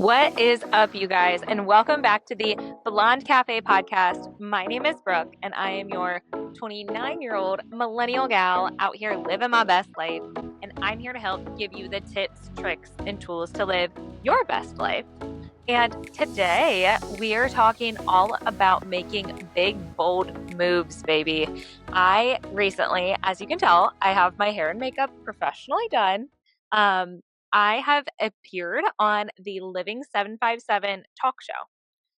What is up, you guys, and welcome back to the Blonde Cafe podcast. My name is Brooke, and I am your 29-year-old millennial gal out here living my best life. And I'm here to help give you the tips, tricks, and tools to live your best life. And today we are talking all about making big, bold moves, baby. I recently, as you can tell, I have my hair and makeup professionally done. Um, I have appeared on the Living 757 talk show.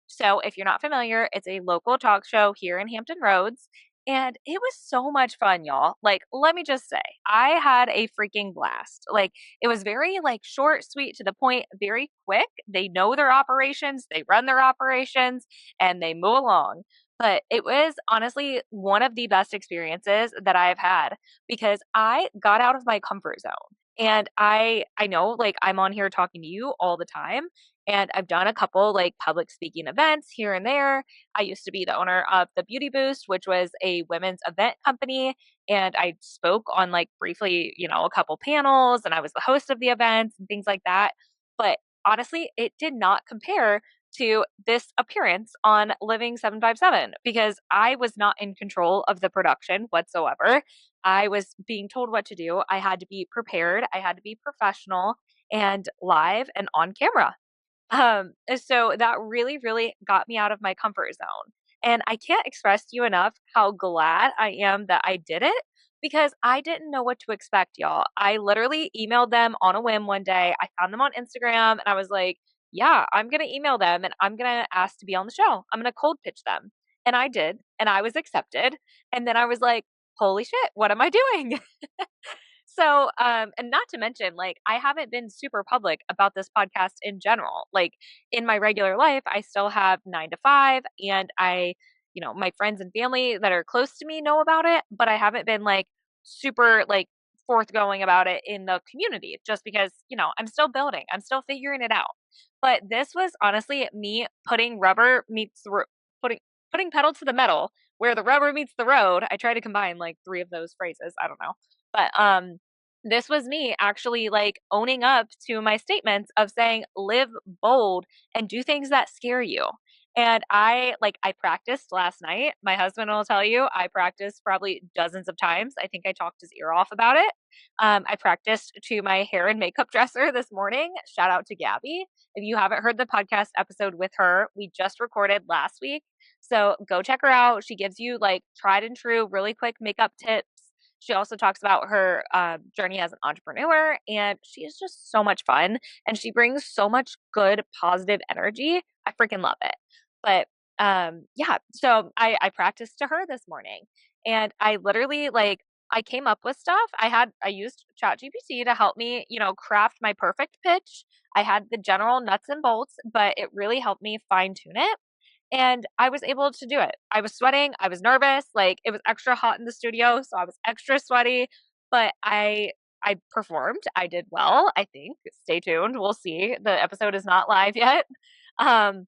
So, if you're not familiar, it's a local talk show here in Hampton Roads. And it was so much fun, y'all. Like, let me just say, I had a freaking blast. Like, it was very short, sweet, to the point, very quick. They know their operations, they run their operations, and they move along. But it was honestly one of the best experiences that I've had because I got out of my comfort zone. And I know I'm on here talking to you all the time, and I've done a couple public speaking events here and there. I used to be the owner of the Beauty Boost, which was a women's event company. And I spoke on briefly, a couple panels, and I was the host of the events and things like that. But honestly, it did not compare to this appearance on Living 757 because I was not in control of the production whatsoever. I was being told what to do. I had to be prepared. I had to be professional and live and on camera. So that really, really got me out of my comfort zone. And I can't express to you enough how glad I am that I did it because I didn't know what to expect, y'all. I literally emailed them on a whim one day. I found them on Instagram and I was like, yeah, I'm going to email them and I'm going to ask to be on the show. I'm going to cold pitch them. And I did. And I was accepted. And then I was like, holy shit, what am I doing? So, and not to mention, I haven't been super public about this podcast in general. In my regular life, I still have 9 to 5, and my friends and family that are close to me know about it, but I haven't been super forthgoing about it in the community just because, I'm still building, I'm still figuring it out. But this was honestly me putting rubber meets the putting pedal to the metal where the rubber meets the road. I try to combine three of those phrases. I don't know. But this was me actually owning up to my statements of saying live bold and do things that scare you. And I practiced last night. My husband will tell you I practiced probably dozens of times. I think I talked his ear off about it. I practiced to my hair and makeup dresser this morning. Shout out to Gabby. If you haven't heard the podcast episode with her, we just recorded last week. So go check her out. She gives you tried and true, really quick makeup tips. She also talks about her journey as an entrepreneur, and she is just so much fun. And she brings so much good, positive energy. I freaking love it. But yeah, so I practiced to her this morning, and I literally I came up with stuff. I used ChatGPT to help me, craft my perfect pitch. I had the general nuts and bolts, but it really helped me fine tune it. And I was able to do it. I was sweating. I was nervous. It was extra hot in the studio, so I was extra sweaty. But I performed. I did well, I think. Stay tuned. We'll see. The episode is not live yet. Um,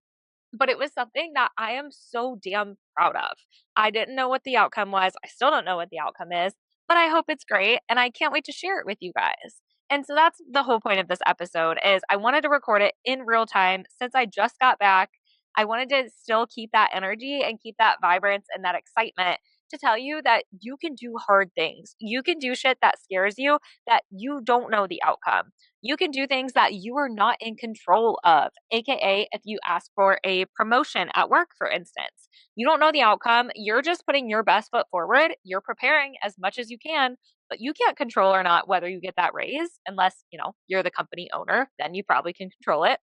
but it was something that I am so damn proud of. I didn't know what the outcome was. I still don't know what the outcome is, but I hope it's great and I can't wait to share it with you guys. And so that's the whole point of this episode is I wanted to record it in real time since I just got back. I wanted to still keep that energy and keep that vibrance and that excitement to tell you that you can do hard things. You can do shit that scares you that you don't know the outcome. You can do things that you are not in control of, AKA if you ask for a promotion at work, for instance. You don't know the outcome. You're just putting your best foot forward. You're preparing as much as you can, but you can't control or not whether you get that raise unless, you're the company owner. Then you probably can control it.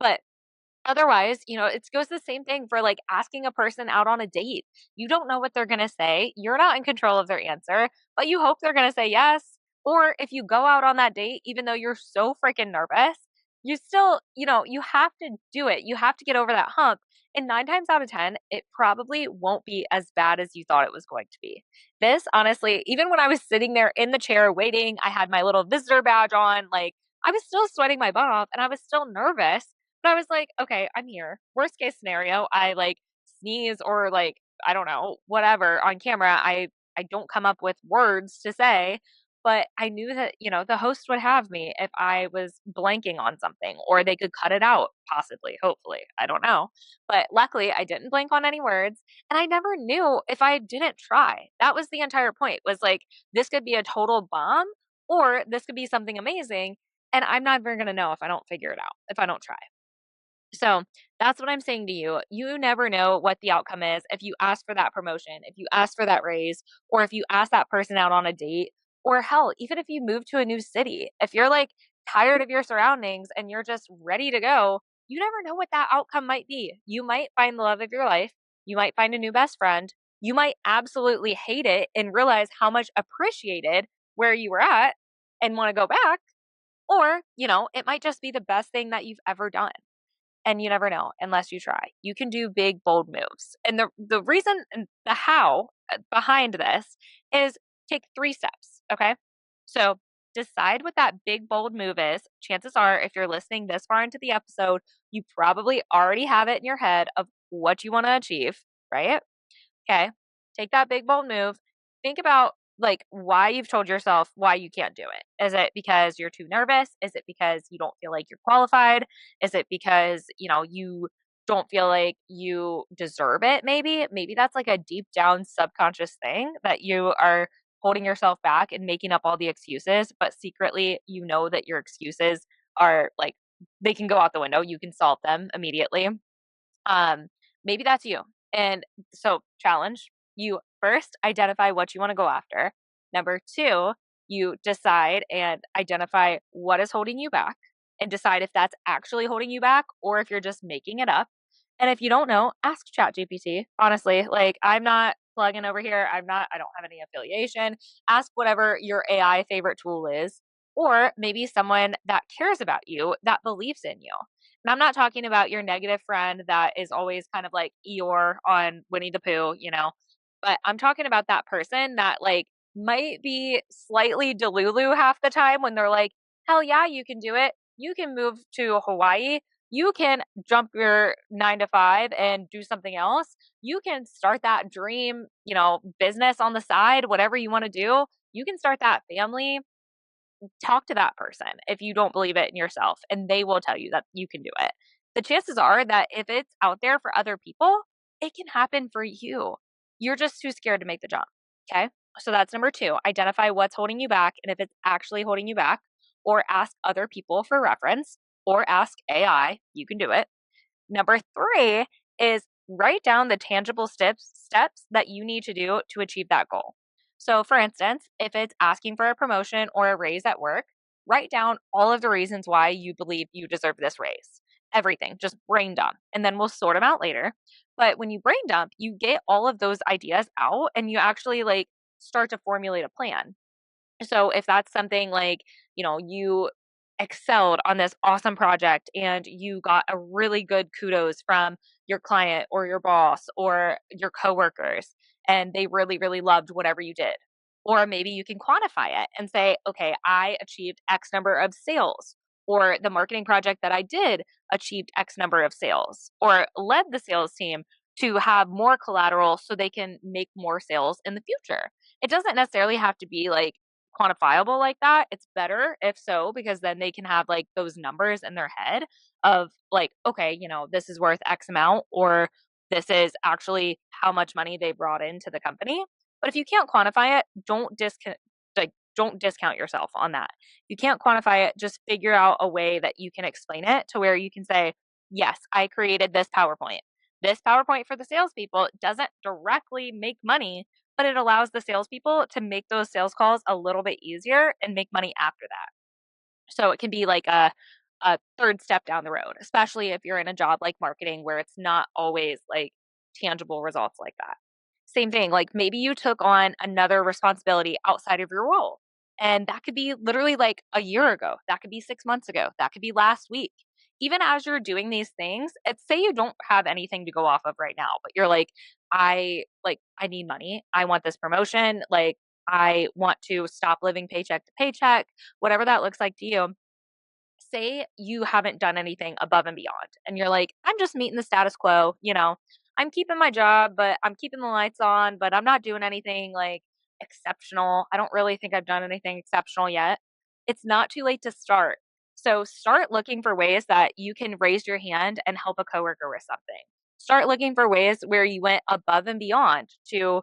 But otherwise, it goes the same thing for asking a person out on a date. You don't know what they're going to say. You're not in control of their answer, but you hope they're going to say yes. Or if you go out on that date, even though you're so freaking nervous, you still, you have to do it. You have to get over that hump. And 9 times out of 10, it probably won't be as bad as you thought it was going to be. This, honestly, even when I was sitting there in the chair waiting, I had my little visitor badge on, I was still sweating my butt off and I was still nervous. But I was like, okay, I'm here. Worst case scenario, I sneeze or I don't know, whatever on camera. I don't come up with words to say, but I knew that, the host would have me if I was blanking on something, or they could cut it out, possibly, hopefully. I don't know. But luckily, I didn't blank on any words, and I never knew if I didn't try. That was the entire point, was like, this could be a total bomb, or this could be something amazing, and I'm not even going to know if I don't figure it out, if I don't try. So that's what I'm saying to you. You never know what the outcome is if you ask for that promotion, if you ask for that raise, or if you ask that person out on a date, or hell, even if you move to a new city. If you're like tired of your surroundings and you're just ready to go, you never know what that outcome might be. You might find the love of your life. You might find a new best friend. You might absolutely hate it and realize how much appreciated where you were at and want to go back. Or, it might just be the best thing that you've ever done. And you never know unless you try. You can do big, bold moves. And the reason and the how behind this is take 3 steps. Okay. So decide what that big, bold move is. Chances are, if you're listening this far into the episode, you probably already have it in your head of what you want to achieve, right? Okay. Take that big, bold move. Think about like why you've told yourself why you can't do it. Is it because you're too nervous? Is it because you don't feel like you're qualified? Is it because, you don't feel like you deserve it? Maybe that's like a deep down subconscious thing that you are holding yourself back and making up all the excuses, but secretly you know that your excuses are like they can go out the window. You can solve them immediately. Um, Maybe that's you. And so, challenge, you first identify what you want to go after. Number 2, you decide and identify what is holding you back and decide if that's actually holding you back or if you're just making it up. And if you don't know, ask ChatGPT. Honestly, like I'm not plugging over here. I don't have any affiliation. Ask whatever your AI favorite tool is, or maybe someone that cares about you, that believes in you. And I'm not talking about your negative friend that is always kind of like Eeyore on Winnie the Pooh, but I'm talking about that person that like might be slightly delulu half the time when they're like, hell yeah, you can do it. You can move to Hawaii. You can jump your 9 to 5 and do something else. You can start that dream, business on the side, whatever you want to do. You can start that family. Talk to that person if you don't believe it in yourself, and they will tell you that you can do it. The chances are that if it's out there for other people, it can happen for you. You're just too scared to make the jump. Okay. So that's number 2. Identify what's holding you back and if it's actually holding you back, or ask other people for reference, or ask AI. You can do it. Number 3 is write down the tangible steps that you need to do to achieve that goal. So, for instance, if it's asking for a promotion or a raise at work, write down all of the reasons why you believe you deserve this raise. Everything, just brain dump, and then we'll sort them out later. But when you brain dump, you get all of those ideas out and you actually like start to formulate a plan. So if that's something like, you excelled on this awesome project and you got a really good kudos from your client or your boss or your coworkers, and they really, really loved whatever you did. Or maybe you can quantify it and say, okay, I achieved X number of sales, or the marketing project that I did achieved X number of sales, or led the sales team to have more collateral so they can make more sales in the future. It doesn't necessarily have to be like quantifiable like that. It's better if so, because then they can have like those numbers in their head of like, okay, this is worth X amount, or this is actually how much money they brought into the company. But if you can't quantify it, don't discount yourself on that. If you can't quantify it, just figure out a way that you can explain it to where you can say, yes, I created this PowerPoint. This PowerPoint for the salespeople doesn't directly make money, but it allows the salespeople to make those sales calls a little bit easier and make money after that. So it can be like a third step down the road, especially if you're in a job like marketing where it's not always like tangible results like that. Same thing, like maybe you took on another responsibility outside of your role. And that could be literally like a year ago. That could be 6 months ago. That could be last week. Even as you're doing these things, it's say you don't have anything to go off of right now, but you're like, I need money. I want this promotion. Like I want to stop living paycheck to paycheck, whatever that looks like to you. Say you haven't done anything above and beyond and you're like, I'm just meeting the status quo, I'm keeping my job, but I'm keeping the lights on, but I'm not doing anything like exceptional. I don't really think I've done anything exceptional yet. It's not too late to start. So start looking for ways that you can raise your hand and help a coworker with something. Start looking for ways where you went above and beyond to,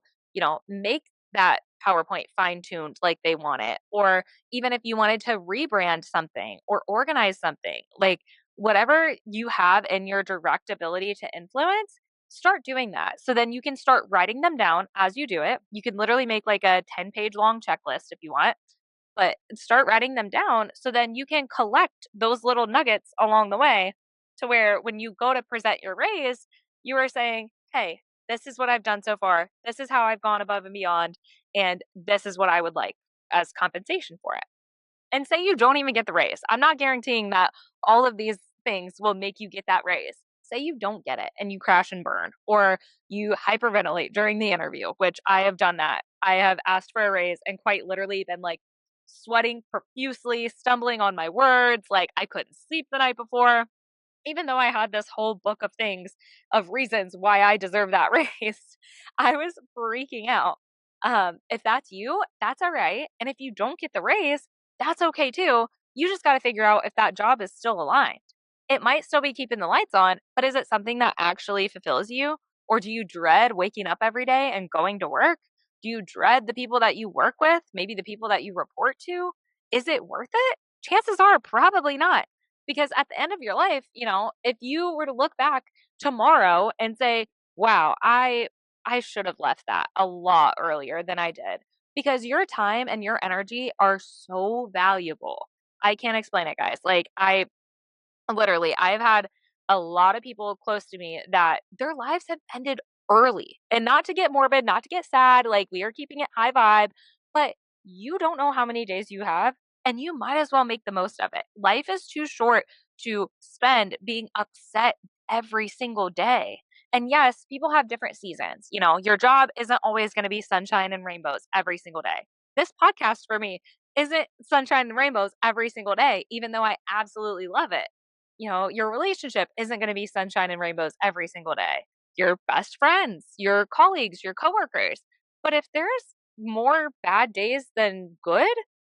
make that PowerPoint fine tuned like they want it. Or even if you wanted to rebrand something or organize something, like whatever you have in your direct ability to influence, start doing that. So then you can start writing them down as you do it. You can literally make like a 10-page long checklist if you want, but start writing them down so then you can collect those little nuggets along the way to where when you go to present your raise, you are saying, hey, this is what I've done so far. This is how I've gone above and beyond. And this is what I would like as compensation for it. And say you don't even get the raise. I'm not guaranteeing that all of these things will make you get that raise. Say you don't get it and you crash and burn, or you hyperventilate during the interview, which I have done that. I have asked for a raise and quite literally been like sweating profusely, stumbling on my words. Like I couldn't sleep the night before, even though I had this whole book of things of reasons why I deserve that raise. I was freaking out. If that's you, that's all right. And if you don't get the raise, that's okay too. You just got to figure out if that job is still aligned. It might still be keeping the lights on, but is it something that actually fulfills you? Or do you dread waking up every day and going to work? Do you dread the people that you work with? Maybe the people that you report to? Is it worth it? Chances are probably not. Because at the end of your life, if you were to look back tomorrow and say, wow, I should have left that a lot earlier than I did, because your time and your energy are so valuable. I can't explain it, guys. Like literally, I've had a lot of people close to me that their lives have ended early. And not to get morbid, not to get sad, like we are keeping it high vibe, but you don't know how many days you have, and you might as well make the most of it. Life is too short to spend being upset every single day. And yes, people have different seasons. Your job isn't always going to be sunshine and rainbows every single day. This podcast for me isn't sunshine and rainbows every single day, even though I absolutely love it. Your relationship isn't going to be sunshine and rainbows every single day. Your best friends, your colleagues, your coworkers. But if there's more bad days than good,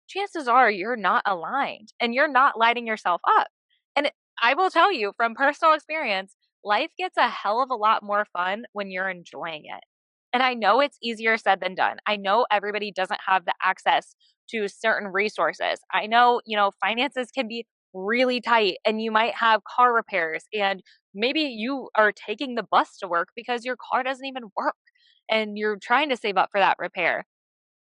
chances are you're not aligned and you're not lighting yourself up. And I will tell you from personal experience, life gets a hell of a lot more fun when you're enjoying it. And I know it's easier said than done. I know everybody doesn't have the access to certain resources. I know, finances can be really tight and you might have car repairs and maybe you are taking the bus to work because your car doesn't even work and you're trying to save up for that repair.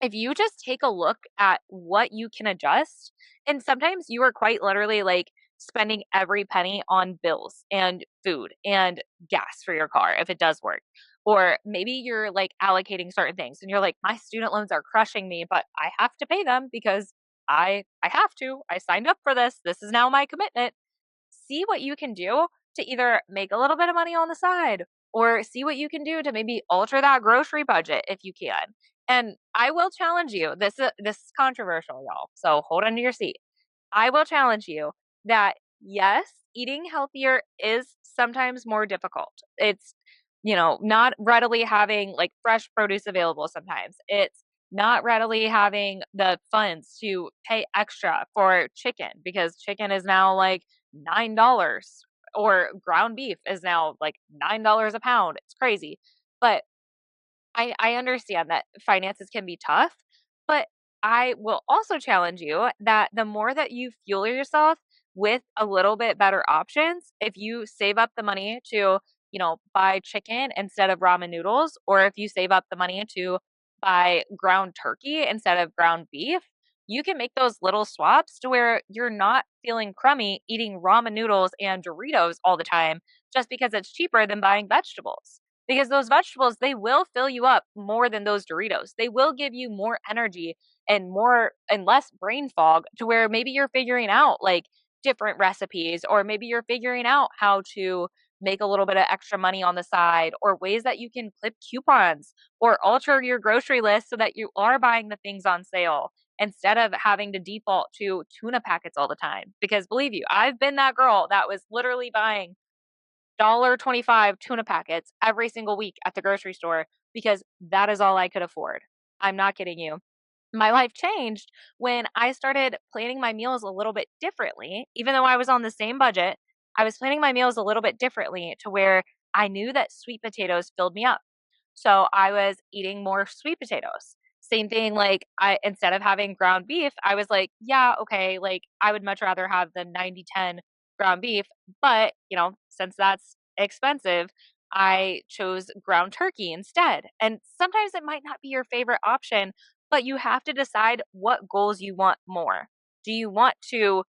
If you just take a look at what you can adjust, and sometimes you are quite literally like spending every penny on bills and food and gas for your car if it does work. Or maybe you're like allocating certain things and you're like, my student loans are crushing me, but I have to pay them because I have to. I signed up for this. This is now my commitment. See what you can do to either make a little bit of money on the side or see what you can do to maybe alter that grocery budget if you can. And I will challenge you. This is controversial, y'all. So hold on to your seat. I will challenge you that yes, eating healthier is sometimes more difficult. It's, not readily having like fresh produce available sometimes. It's not readily having the funds to pay extra for chicken because chicken is now like $9 or ground beef is now like $9 a pound. It's crazy. But I understand that finances can be tough, but I will also challenge you that the more that you fuel yourself with a little bit better options, if you save up the money to, buy chicken instead of ramen noodles, or if you save up the money to buy ground turkey instead of ground beef, you can make those little swaps to where you're not feeling crummy eating ramen noodles and Doritos all the time just because it's cheaper than buying vegetables. Because those vegetables, they will fill you up more than those Doritos. They will give you more energy and more and less brain fog to where maybe you're figuring out like different recipes, or maybe you're figuring out how to make a little bit of extra money on the side, or ways that you can clip coupons or alter your grocery list so that you are buying the things on sale instead of having to default to tuna packets all the time. Because believe you, I've been that girl that was literally buying $1.25 tuna packets every single week at the grocery store because that is all I could afford. I'm not kidding you. My life changed when I started planning my meals a little bit differently. Even though I was on the same budget, I was planning my meals a little bit differently to where I knew that sweet potatoes filled me up. So I was eating more sweet potatoes. Same thing, like I instead of having ground beef, I was like, yeah, okay, like I would much rather have the 90-10 ground beef, but since that's expensive, I chose ground turkey instead. And sometimes it might not be your favorite option, but you have to decide what goals you want more. Do you want to,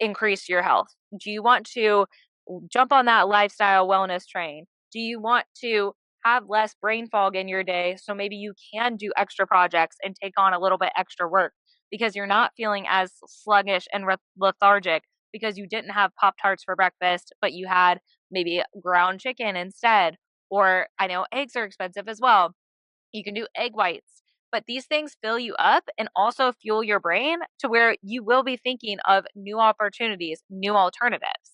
increase your health? Do you want to jump on that lifestyle wellness train? Do you want to have less brain fog in your day so maybe you can do extra projects and take on a little bit extra work because you're not feeling as sluggish and lethargic because you didn't have Pop Tarts for breakfast, but you had maybe ground chicken instead? Or I know eggs are expensive as well. You can do egg whites, but these things fill you up and also fuel your brain to where you will be thinking of new opportunities, new alternatives.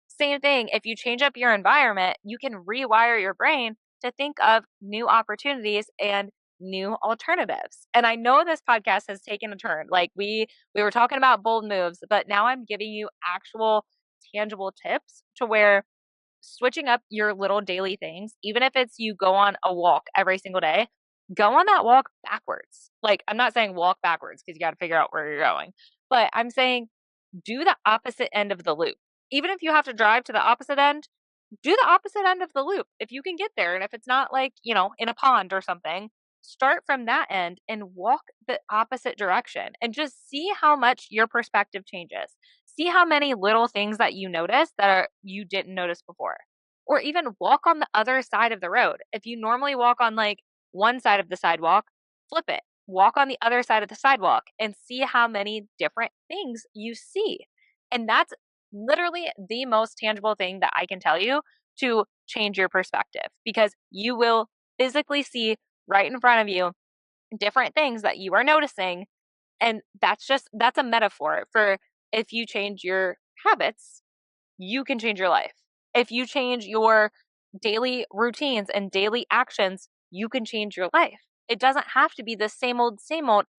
Same thing, if you change up your environment, you can rewire your brain to think of new opportunities and new alternatives. And I know this podcast has taken a turn. Like we were talking about bold moves, but now I'm giving you actual tangible tips to where switching up your little daily things, even if it's you go on a walk every single day, go on that walk backwards. Like, I'm not saying walk backwards because you got to figure out where you're going, but I'm saying do the opposite end of the loop. Even if you have to drive to the opposite end, do the opposite end of the loop if you can get there. And if it's not like, in a pond or something, start from that end and walk the opposite direction and just see how much your perspective changes. See how many little things that you notice that you didn't notice before. Or even walk on the other side of the road. If you normally walk on like one side of the sidewalk, flip it. Walk on the other side of the sidewalk and see how many different things you see. And that's literally the most tangible thing that I can tell you to change your perspective because you will physically see right in front of you different things that you are noticing. And that's a metaphor for if you change your habits, you can change your life. If you change your daily routines and daily actions, you can change your life. It doesn't have to be the same old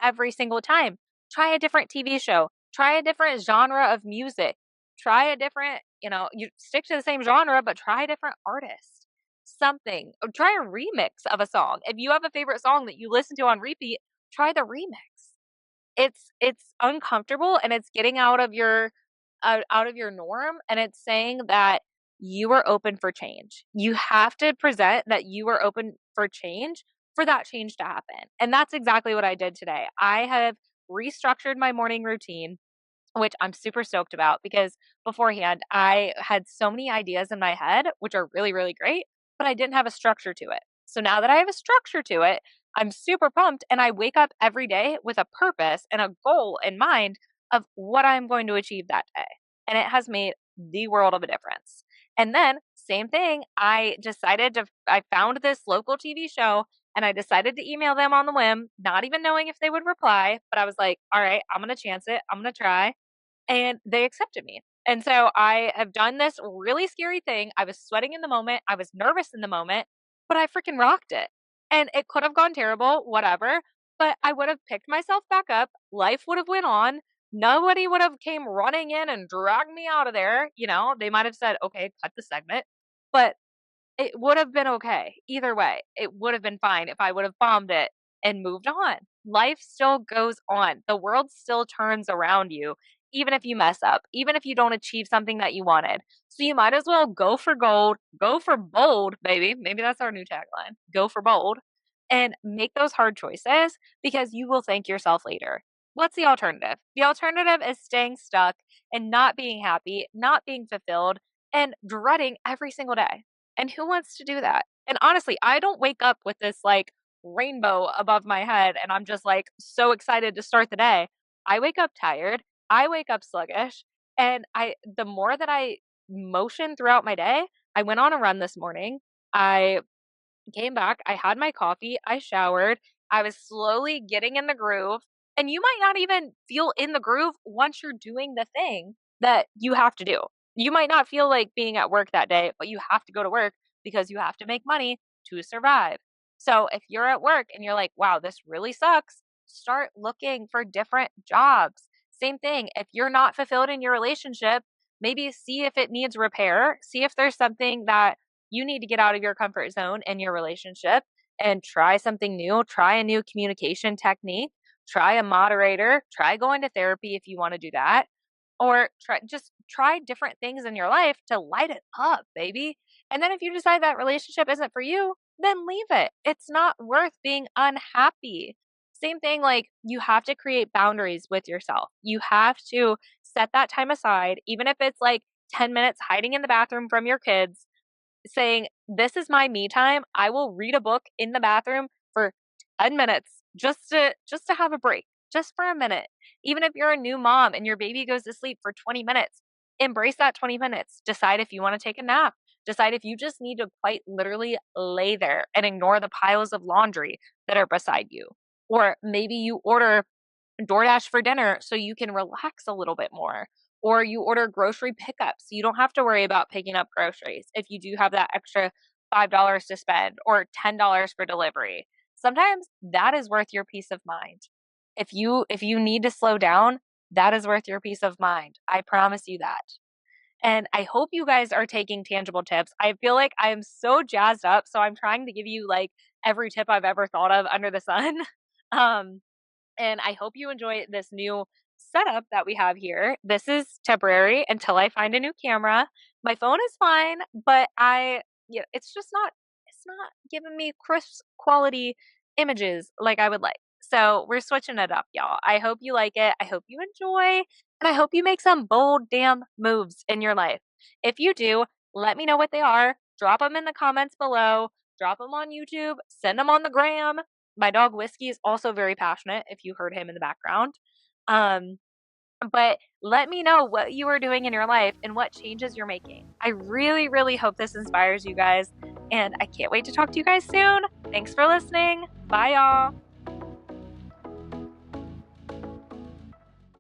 every single time. Try a different TV show, try a different genre of music, try a different, you stick to the same genre, but try a different artist. Something, or try a remix of a song. If you have a favorite song that you listen to on repeat, try the remix. It's uncomfortable and it's getting out of your norm, and it's saying that you are open for change. You have to present that you are open for change for that change to happen. And that's exactly what I did today. I have restructured my morning routine, which I'm super stoked about because beforehand I had so many ideas in my head, which are really, really great, but I didn't have a structure to it. So now that I have a structure to it, I'm super pumped and I wake up every day with a purpose and a goal in mind of what I'm going to achieve that day. And it has made the world of a difference. And then, same thing, I found this local TV show and I decided to email them on the whim, not even knowing if they would reply. But I was like, all right, I'm going to chance it. I'm going to try. And they accepted me. And so I have done this really scary thing. I was sweating in the moment. I was nervous in the moment, but I freaking rocked it. And it could have gone terrible, whatever, but I would have picked myself back up. Life would have went on. Nobody would have came running in and dragged me out of there. They might have said, okay, cut the segment, but it would have been okay. Either way, it would have been fine if I would have bombed it and moved on. Life still goes on. The world still turns around you, even if you mess up, even if you don't achieve something that you wanted. So you might as well go for gold, go for bold, baby. Maybe that's our new tagline. Go for bold and make those hard choices because you will thank yourself later. What's the alternative? The alternative is staying stuck and not being happy, not being fulfilled, and dreading every single day. And who wants to do that? And honestly, I don't wake up with this like rainbow above my head and I'm just like so excited to start the day. I wake up tired. I wake up sluggish. And the more that I motion throughout my day, I went on a run this morning. I came back, I had my coffee, I showered, I was slowly getting in the groove. And you might not even feel in the groove once you're doing the thing that you have to do. You might not feel like being at work that day, but you have to go to work because you have to make money to survive. So if you're at work and you're like, wow, this really sucks, start looking for different jobs. Same thing. If you're not fulfilled in your relationship, maybe see if it needs repair. See if there's something that you need to get out of your comfort zone in your relationship and try something new. Try a new communication technique. Try a moderator. Try going to therapy if you want to do that. Or try different things in your life to light it up, baby. And then if you decide that relationship isn't for you, then leave it. It's not worth being unhappy. Same thing, like you have to create boundaries with yourself. You have to set that time aside, even if it's like 10 minutes hiding in the bathroom from your kids, saying, this is my me time. I will read a book in the bathroom for 10 minutes just to have a break, just for a minute. Even if you're a new mom and your baby goes to sleep for 20 minutes, embrace that 20 minutes. Decide if you want to take a nap. Decide if you just need to quite literally lay there and ignore the piles of laundry that are beside you. Or maybe you order DoorDash for dinner so you can relax a little bit more. Or you order grocery pickups so you don't have to worry about picking up groceries if you do have that extra $5 to spend or $10 for delivery. Sometimes that is worth your peace of mind. If you need to slow down, that is worth your peace of mind. I promise you that. And I hope you guys are taking tangible tips. I feel like I'm so jazzed up, so I'm trying to give you like every tip I've ever thought of under the sun. And I hope you enjoy this new setup that we have here. This is temporary until I find a new camera. My phone is fine, but it's not giving me crisp quality images like I would like. So we're switching it up, y'all. I hope you like it. I hope you enjoy, and I hope you make some bold damn moves in your life. If you do, let me know what they are. Drop them in the comments below. Drop them on YouTube. Send them on the gram. My dog Whiskey is also very passionate, if you heard him in the background. But let me know what you are doing in your life and what changes you're making. I really, really hope this inspires you guys. And I can't wait to talk to you guys soon. Thanks for listening. Bye, y'all.